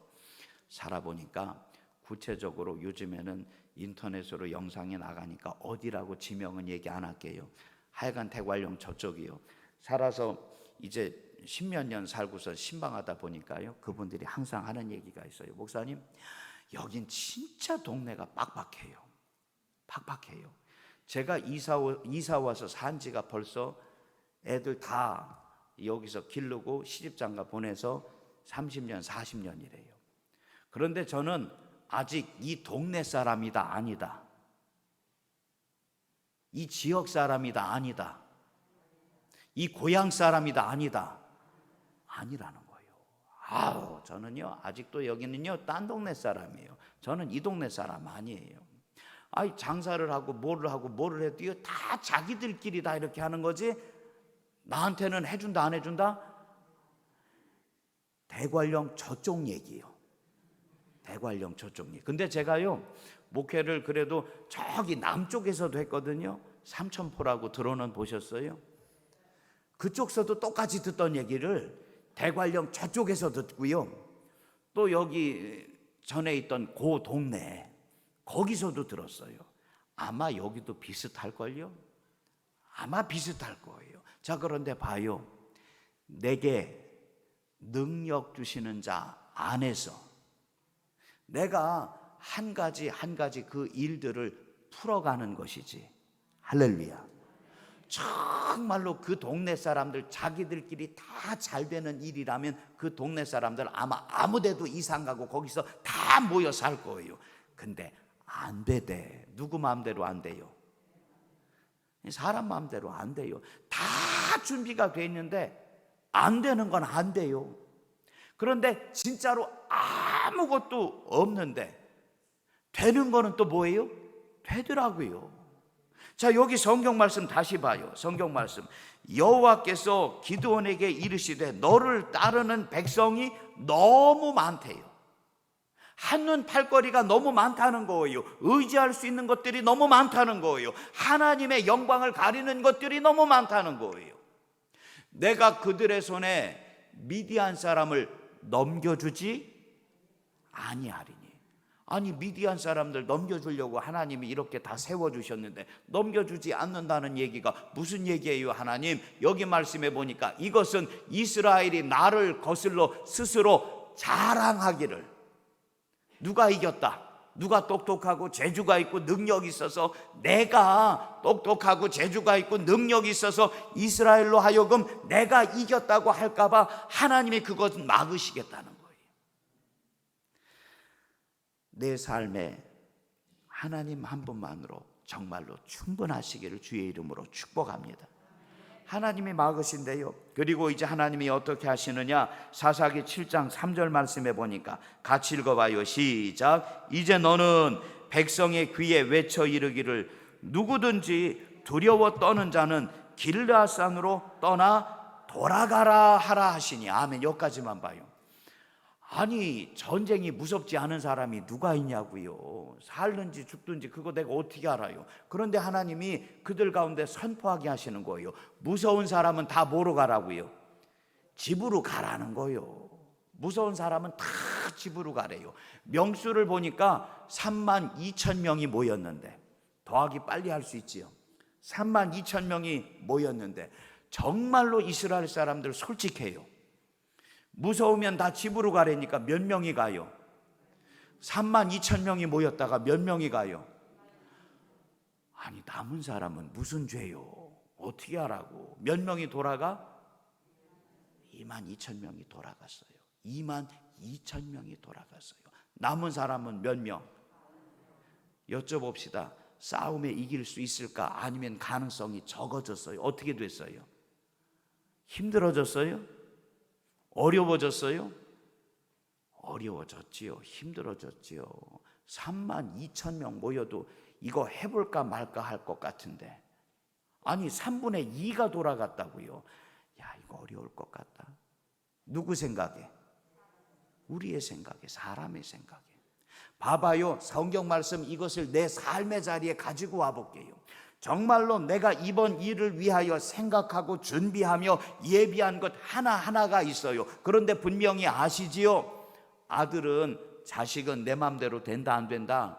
살아보니까 구체적으로 요즘에는 인터넷으로 영상이 나가니까 어디라고 지명은 얘기 안 할게요. 하여간 대관령 저쪽이요. 살아서 이제 10몇 년 살고서 신방하다 보니까요, 그분들이 항상 하는 얘기가 있어요. 목사님, 여긴 진짜 동네가 빡빡해요. 팍팍해요. 제가 이사 와서 산 지가 벌써 애들 다 여기서 기르고 시집장가 보내서 30년 40년이래요. 그런데 저는 아직 이 동네 사람이다 아니다, 이 지역 사람이다 아니다, 이 고향 사람이다 아니다, 아니라는 거예요. 아우, 저는요 아직도 여기는요 딴 동네 사람이에요. 저는 이 동네 사람 아니에요. 아이, 장사를 하고 뭐를 해도 이거 다 자기들끼리 다 이렇게 하는 거지 나한테는 해준다 안 해준다? 대관령 저쪽 얘기예요. 대관령 저쪽 얘기. 근데 제가요 목회를 그래도 저기 남쪽에서도 했거든요. 삼천포라고 들어는 보셨어요? 그쪽서도 똑같이 듣던 얘기를 대관령 저쪽에서 듣고요, 또 여기 전에 있던 그 동네 거기서도 들었어요. 아마 여기도 비슷할걸요? 아마 비슷할 거예요. 자, 그런데 봐요. 내게 능력 주시는 자 안에서 내가 한 가지 그 일들을 풀어가는 것이지. 할렐루야. 정말로 그 동네 사람들 자기들끼리 다 잘 되는 일이라면 그 동네 사람들 아마 아무데도 이상 가고 거기서 다 모여 살 거예요. 근데 안 되대. 누구 마음대로 안 돼요? 사람 마음대로 안 돼요. 다 준비가 돼 있는데 안 되는 건 안 돼요. 그런데 진짜로 아무것도 없는데 되는 거는 또 뭐예요? 되더라고요. 자, 여기 성경 말씀 다시 봐요. 성경 말씀. 여호와께서 기드온에게 이르시되 너를 따르는 백성이 너무 많대요. 한눈 팔거리가 너무 많다는 거예요. 의지할 수 있는 것들이 너무 많다는 거예요. 하나님의 영광을 가리는 것들이 너무 많다는 거예요. 내가 그들의 손에 미디안 사람을 넘겨주지 아니하리니. 아니, 미디안 사람들 넘겨주려고 하나님이 이렇게 다 세워주셨는데 넘겨주지 않는다는 얘기가 무슨 얘기예요? 하나님, 여기 말씀해 보니까 이것은 이스라엘이 나를 거슬러 스스로 자랑하기를. 누가 이겼다? 누가 똑똑하고 재주가 있고 능력이 있어서, 내가 똑똑하고 재주가 있고 능력이 있어서 이스라엘로 하여금 내가 이겼다고 할까봐 하나님이 그것을 막으시겠다는 거예요. 내 삶에 하나님 한 분만으로 정말로 충분하시기를 주의 이름으로 축복합니다. 하나님이 막으신대요. 그리고 이제 하나님이 어떻게 하시느냐, 사사기 7장 3절 말씀해 보니까 같이 읽어봐요. 시작. 이제 너는 백성의 귀에 외쳐 이르기를 누구든지 두려워 떠는 자는 길르앗산으로 떠나 돌아가라 하라 하시니. 아멘. 여기까지만 봐요. 아니, 전쟁이 무섭지 않은 사람이 누가 있냐고요. 살든지 죽든지 그거 내가 어떻게 알아요. 그런데 하나님이 그들 가운데 선포하게 하시는 거예요. 무서운 사람은 다 뭐로 가라고요? 집으로 가라는 거예요. 무서운 사람은 다 집으로 가래요. 명수를 보니까 32,000명이 모였는데, 더하기 빨리 할 수 있지요. 32,000명이 모였는데 정말로 이스라엘 사람들 솔직해요. 무서우면 다 집으로 가라니까 몇 명이 가요? 32,000명이 모였다가 몇 명이 가요? 아니, 남은 사람은 무슨 죄요? 어떻게 하라고? 몇 명이 돌아가? 22,000명이 돌아갔어요. 22,000명이 돌아갔어요. 남은 사람은 몇 명? 여쭤봅시다. 싸움에 이길 수 있을까? 아니면 가능성이 적어졌어요? 어떻게 됐어요? 힘들어졌어요? 어려워졌어요? 어려워졌지요. 힘들어졌지요. 32,000명 모여도 이거 해볼까 말까 할 것 같은데, 아니 3분의 2가 돌아갔다고요. 야, 이거 어려울 것 같다. 누구 생각에? 우리의 생각에, 사람의 생각에. 봐봐요. 성경 말씀 이것을 내 삶의 자리에 가지고 와볼게요. 정말로 내가 이번 일을 위하여 생각하고 준비하며 예비한 것 하나하나가 있어요. 그런데 분명히 아시지요? 아들은, 자식은 내 맘대로 된다 안 된다?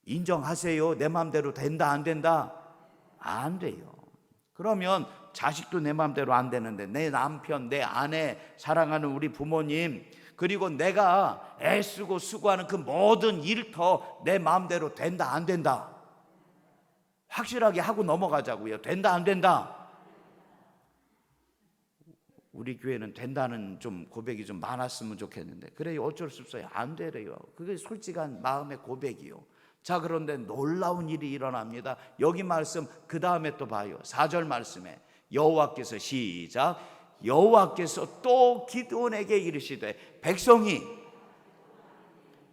인정하세요. 내 맘대로 된다 안 된다? 안 돼요. 그러면 자식도 내 맘대로 안 되는데, 내 남편, 내 아내, 사랑하는 우리 부모님, 그리고 내가 애쓰고 수고하는 그 모든 일터 내 마음대로 된다 안 된다? 확실하게 하고 넘어가자고요. 된다 안 된다? 우리 교회는 된다는 좀 고백이 좀 많았으면 좋겠는데, 그래요. 어쩔 수 없어요. 안 되래요. 그게 솔직한 마음의 고백이요. 자, 그런데 놀라운 일이 일어납니다. 여기 말씀 그 다음에 또 봐요. 4절 말씀에 여호와께서, 시작, 여호와께서 또 기드온에게 이르시되, 백성이,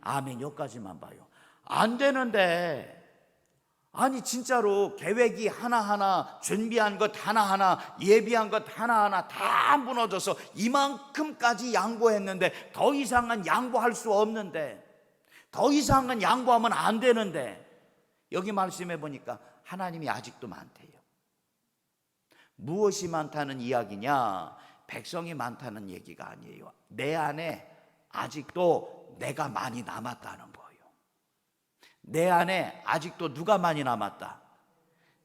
아멘. 여기까지만 봐요. 안 되는데, 아니 진짜로 계획이 하나하나, 준비한 것 하나하나, 예비한 것 하나하나 다 무너져서 이만큼까지 양보했는데, 더 이상은 양보할 수 없는데, 더 이상은 양보하면 안 되는데, 여기 말씀해 보니까 하나님이 아직도 많대요. 무엇이 많다는 이야기냐? 백성이 많다는 얘기가 아니에요. 내 안에 아직도 내가 많이 남았다는 거예요. 내 안에 아직도 누가 많이 남았다?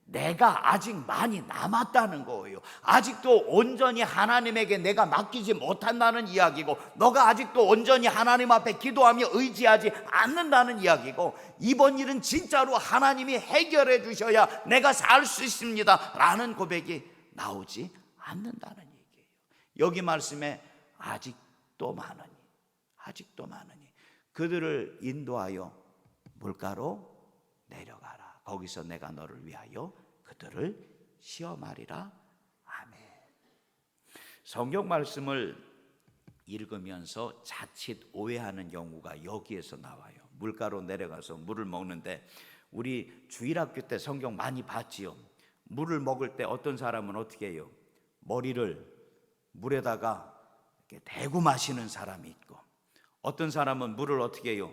내가 아직 많이 남았다는 거예요. 아직도 온전히 하나님에게 내가 맡기지 못한다는 이야기고, 너가 아직도 온전히 하나님 앞에 기도하며 의지하지 않는다는 이야기고, 이번 일은 진짜로 하나님이 해결해 주셔야 내가 살 수 있습니다 라는 고백이 나오지 않는다는 얘기예요. 여기 말씀에 아직도 많으니, 아직도 많으니 그들을 인도하여 물가로 내려가라. 거기서 내가 너를 위하여 그들을 시험하리라. 아멘. 성경 말씀을 읽으면서 자칫 오해하는 경우가 여기에서 나와요. 물가로 내려가서 물을 먹는데, 우리 주일학교 때 성경 많이 봤지요. 물을 먹을 때 어떤 사람은 어떻게 해요? 머리를 물에다가 이렇게 대고 마시는 사람이 있고, 어떤 사람은 물을 어떻게 해요?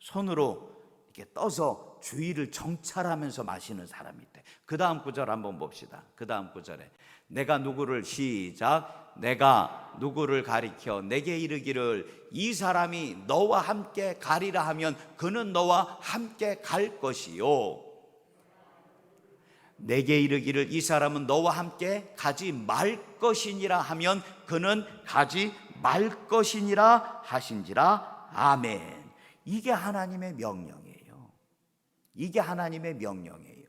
손으로 이렇게 떠서 주위를 정찰하면서 마시는 사람이 있대. 그 다음 구절 한번 봅시다. 그 다음 구절에 내가 누구를, 시작, 내가 누구를 가리켜 내게 이르기를 이 사람이 너와 함께 가리라 하면 그는 너와 함께 갈 것이요, 내게 이르기를 이 사람은 너와 함께 가지 말 것이니라 하면 그는 가지 말 것이니라 하신지라. 아멘. 이게 하나님의 명령이에요. 이게 하나님의 명령이에요.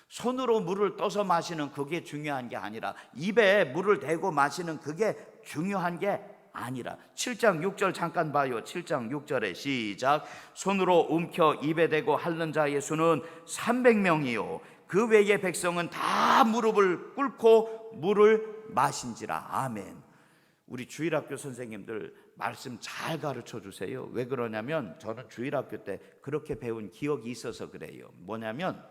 손으로 물을 떠서 마시는 그게 중요한 게 아니라, 입에 물을 대고 마시는 그게 중요한 게 아니라, 7장 6절 잠깐 봐요. 7장 6절에 시작. 손으로 움켜 입에 대고 핥는 자의 수는 300명이요 그 외의 백성은 다 무릎을 꿇고 물을 마신지라. 아멘. 우리 주일학교 선생님들 말씀 잘 가르쳐 주세요. 왜 그러냐면 저는 주일학교 때 그렇게 배운 기억이 있어서 그래요. 뭐냐면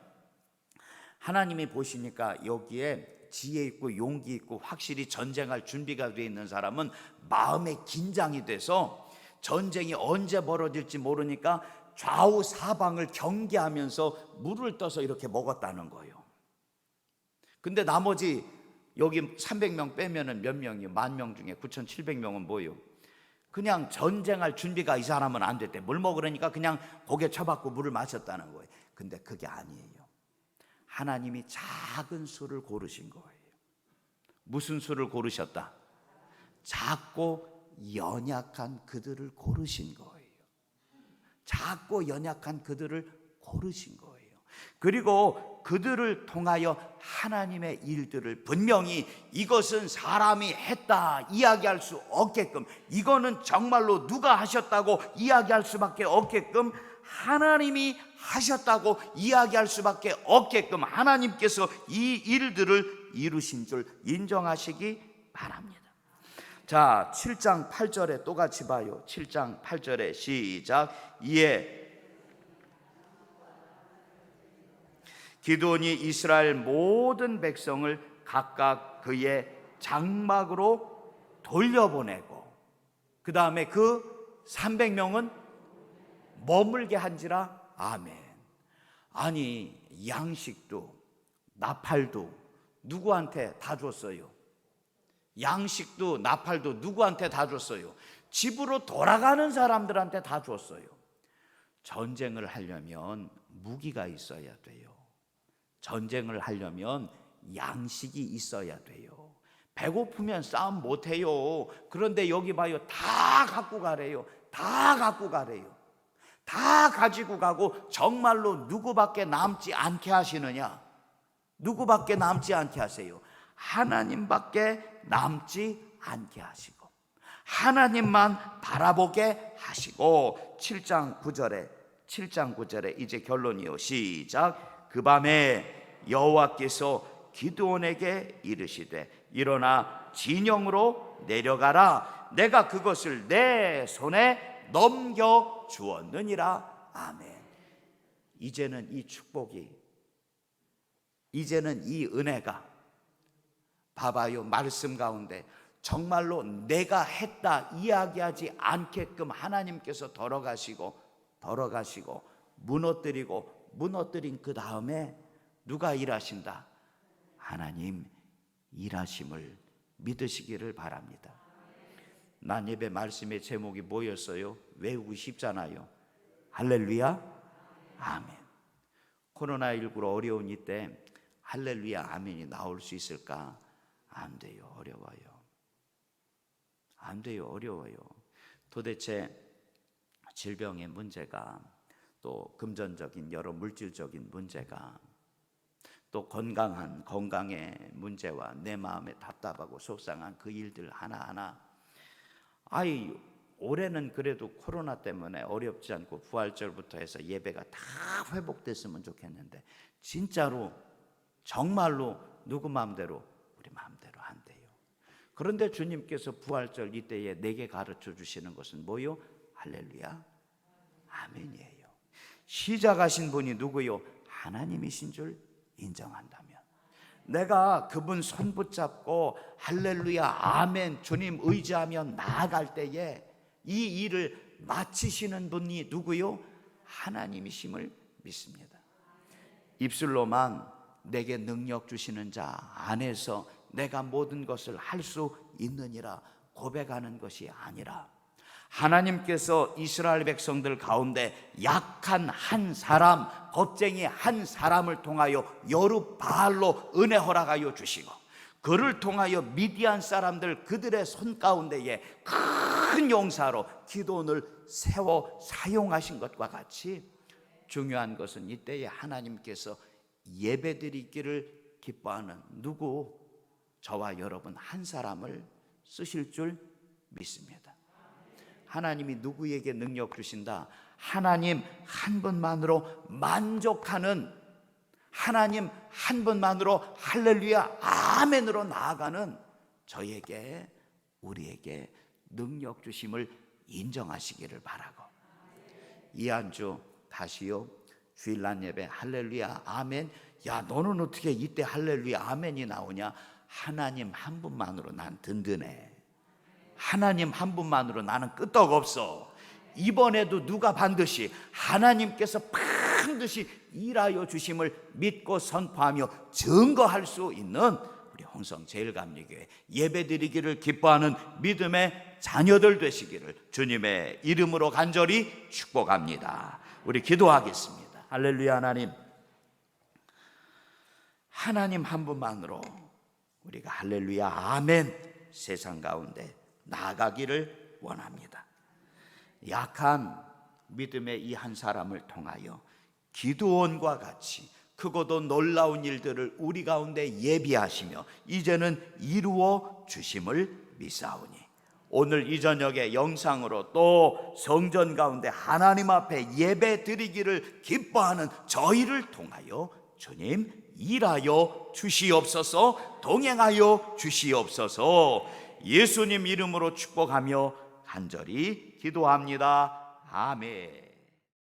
하나님이 보시니까 여기에 지혜 있고 용기 있고 확실히 전쟁할 준비가 되어 있는 사람은 마음에 긴장이 돼서 전쟁이 언제 벌어질지 모르니까 좌우 사방을 경계하면서 물을 떠서 이렇게 먹었다는 거예요. 근데 나머지 여기 300명 빼면은 몇 명이요? 10,000명 중에 9,700명은 뭐예요? 그냥 전쟁할 준비가 이 사람은 안 됐대. 물 먹으려니까 그냥 고개 쳐박고 물을 마셨다는 거예요. 근데 그게 아니에요. 하나님이 작은 수를 고르신 거예요. 무슨 수를 고르셨다? 작고 연약한 그들을 고르신 거예요. 작고 연약한 그들을 고르신 거예요. 그리고 그들을 통하여 하나님의 일들을 분명히 이것은 사람이 했다 이야기할 수 없게끔, 이거는 정말로 누가 하셨다고 이야기할 수밖에 없게끔, 하나님이 하셨다고 이야기할 수밖에 없게끔 하나님께서 이 일들을 이루신 줄 인정하시기 바랍니다. 자, 7장 8절에 또 같이 봐요. 7장 8절에 시작. 이에 기드온이 이스라엘 모든 백성을 각각 그의 장막으로 돌려보내고, 그 다음에 그 300명은 머물게 한지라. 아멘. 아니, 양식도 나팔도 누구한테 다 줬어요? 양식도 나팔도 누구한테 다 줬어요? 집으로 돌아가는 사람들한테 다 줬어요. 전쟁을 하려면 무기가 있어야 돼요. 전쟁을 하려면 양식이 있어야 돼요. 배고프면 싸움 못해요. 그런데 여기 봐요. 다 갖고 가래요. 다 갖고 가래요. 다 가지고 가고 정말로 누구밖에 남지 않게 하시느냐? 누구밖에 남지 않게 하세요? 하나님밖에 남지 않게 하시고 하나님만 바라보게 하시고. 7장 9절에 이제 결론이요. 시작. 그 밤에 여호와께서 기드온에게 이르시되 일어나 진영으로 내려가라. 내가 그것을 내 손에 넘겨 주었느니라. 아멘. 이제는 이 축복이, 이제는 이 은혜가, 봐봐요, 말씀 가운데 정말로 내가 했다 이야기하지 않게끔 하나님께서 덜어가시고 무너뜨린 그 다음에 누가 일하신다? 하나님 일하심을 믿으시기를 바랍니다. 난 예배 말씀의 제목이 뭐였어요? 외우기 쉽잖아요. 할렐루야 아멘. 코로나19로 어려운 이때 할렐루야 아멘이 나올 수 있을까? 안 돼요. 어려워요. 안 돼요. 어려워요. 도대체 질병의 문제가, 또 금전적인 여러 물질적인 문제가, 또 건강의 문제와 내 마음에 답답하고 속상한 그 일들 하나하나, 올해는 그래도 코로나 때문에 어렵지 않고 부활절부터 해서 예배가 다 회복됐으면 좋겠는데, 진짜로 정말로 누구 마음대로, 우리 마음대로 안 돼요. 그런데 주님께서 부활절 이때에 내게 가르쳐 주시는 것은 뭐요? 할렐루야 아멘이에요. 시작하신 분이 누구요? 하나님이신 줄 인정한다면, 내가 그분 손 붙잡고 할렐루야 아멘 주님 의지하며 나아갈 때에 이 일을 마치시는 분이 누구요? 하나님이심을 믿습니다. 입술로만 내게 능력 주시는 자 안에서 내가 모든 것을 할 수 있느니라 고백하는 것이 아니라, 하나님께서 이스라엘 백성들 가운데 약한 한 사람, 겁쟁이 한 사람을 통하여 여룻바알로 은혜 허락하여 주시고, 그를 통하여 미디안 사람들 그들의 손 가운데에 큰 용사로 기드온을 세워 사용하신 것과 같이 중요한 것은 이때에 하나님께서 예배드리기를 기뻐하는 누구, 저와 여러분 한 사람을 쓰실 줄 믿습니다. 하나님이 누구에게 능력 주신다? 하나님 한 분만으로 만족하는, 하나님 한 분만으로 할렐루야 아멘으로 나아가는 저에게, 우리에게 능력 주심을 인정하시기를 바라고, 이 한 주 다시요 주일날 예배 할렐루야 아멘, 야 너는 어떻게 이때 할렐루야 아멘이 나오냐? 하나님 한 분만으로 난 든든해. 하나님 한 분만으로 나는 끄떡없어. 이번에도 누가 반드시 하나님께서 반드시 일하여 주심을 믿고 선포하며 증거할 수 있는 우리 홍성 제일감리교회 예배드리기를 기뻐하는 믿음의 자녀들 되시기를 주님의 이름으로 간절히 축복합니다. 우리 기도하겠습니다. 할렐루야. 하나님 한 분만으로 우리가 할렐루야 아멘 세상 가운데 나아가기를 원합니다. 약한 믿음의 이 한 사람을 통하여 기드온과 같이 크고도 놀라운 일들을 우리 가운데 예비하시며 이제는 이루어 주심을 믿사오니, 오늘 이 저녁에 영상으로 또 성전 가운데 하나님 앞에 예배 드리기를 기뻐하는 저희를 통하여 주님 일하여 주시옵소서, 동행하여 주시옵소서. 예수님 이름으로 축복하며 간절히 기도합니다. 아멘.